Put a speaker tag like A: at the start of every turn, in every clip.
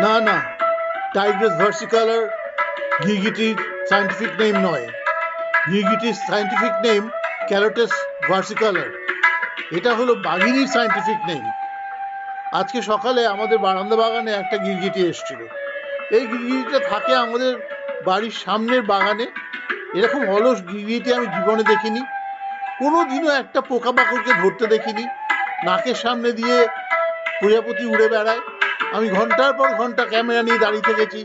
A: না না, টাইগ্রাস versicolor গিরগিটির scientific name নয়। গিরগিটির সায়েন্টিফিক নেম ক্যালোটাস ভার্সিকালার। এটা হলো বাঘিনীর সায়েন্টিফিক নেম। আজকে সকালে আমাদের বারান্দা বাগানে একটা গিরগিটি এসেছিল। এই গিরগিটিটা থাকে আমাদের বাড়ির সামনের বাগানে। এরকম অলস গিরগিটি আমি জীবনে দেখিনি। কোনো দিনও একটা পোকামাকড়কে ধরতে দেখিনি। নাকের সামনে দিয়ে প্রজাপতি উড়ে বেড়ায়। আমি ঘন্টার পর ঘন্টা ক্যামেরা নিয়ে দাঁড়িয়ে থেকেছি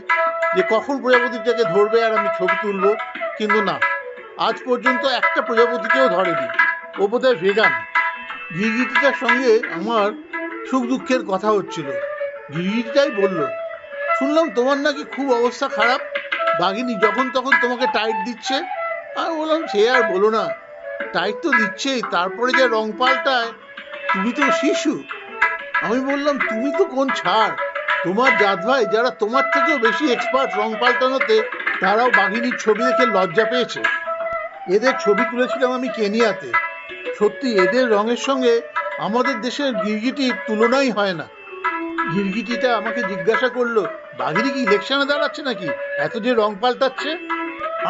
A: যে কখন প্রজাপতিটাকে ধরবে আর আমি ছবি তুলবো, কিন্তু না, আজ পর্যন্ত একটা প্রজাপতিকেও ধরেনি। ও বোধহয় ভেগান। গিরগিটিটার সঙ্গে আমার সুখ দুঃখের কথা হচ্ছিল। গিরগিটিটাই বলল, শুনলাম তোমার নাকি খুব অবস্থা খারাপ, বাঘিনী যখন তখন তোমাকে টাইট দিচ্ছে। আমি বললাম, সে আর বলো না, টাইট তো দিচ্ছেই, তারপরে যা রং পাল্টায়। তুমি তো শিশু। আমি বললাম, তুমি তো কোন ছাড়, তোমার জাত ভাই যারা তোমার থেকেও বেশি এক্সপার্ট রং পাল্টানোতে, তারাও বাঘিনীর ছবি দেখে লজ্জা পেয়েছে। এদের ছবি তুলেছিলাম আমি কেনিয়াতে। সত্যি এদের রঙের সঙ্গে আমাদের দেশের গিরগিটির তুলনাই হয় না। গিরগিটিটা আমাকে জিজ্ঞাসা করলো, বাঘিনী কি ইলেকশনে দাঁড়াচ্ছে নাকি, এত যে রং পাল্টাচ্ছে?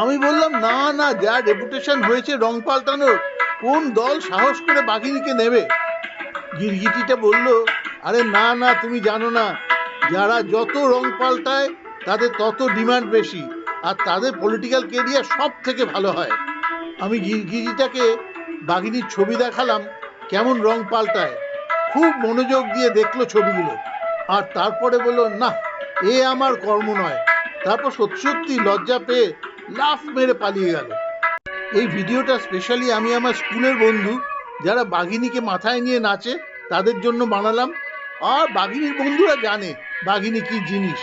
A: আমি বললাম, না না, যা রেপুটেশন হয়েছে রং পাল্টানোর, কোন দল সাহস করে বাঘিনীকে নেবে? গিরগিটিটা বলল, আরে না না, তুমি জানো না, যারা যত রং পাল্টায় তাদের তত ডিমান্ড বেশি, আর তাদের পলিটিক্যাল কেরিয়ার সব থেকে ভালো হয়। আমি গিরগিটিটাকে বাঘিনীর ছবি দেখালাম কেমন রং পাল্টায়। খুব মনোযোগ দিয়ে দেখলো ছবিগুলো, আর তারপরে বললো, না, এ আমার কর্ম নয়। তারপর সত্যি সত্যি লজ্জা পেয়ে লাফ মেরে পালিয়ে গেল। এই ভিডিওটা স্পেশালি আমি আমার স্কুলের বন্ধু যারা বাঘিনীকে মাথায় নিয়ে নাচে তাদের জন্য বানালাম। আর বাঘিনীর বন্ধুরা জানে বাঘিনী কি জিনিস।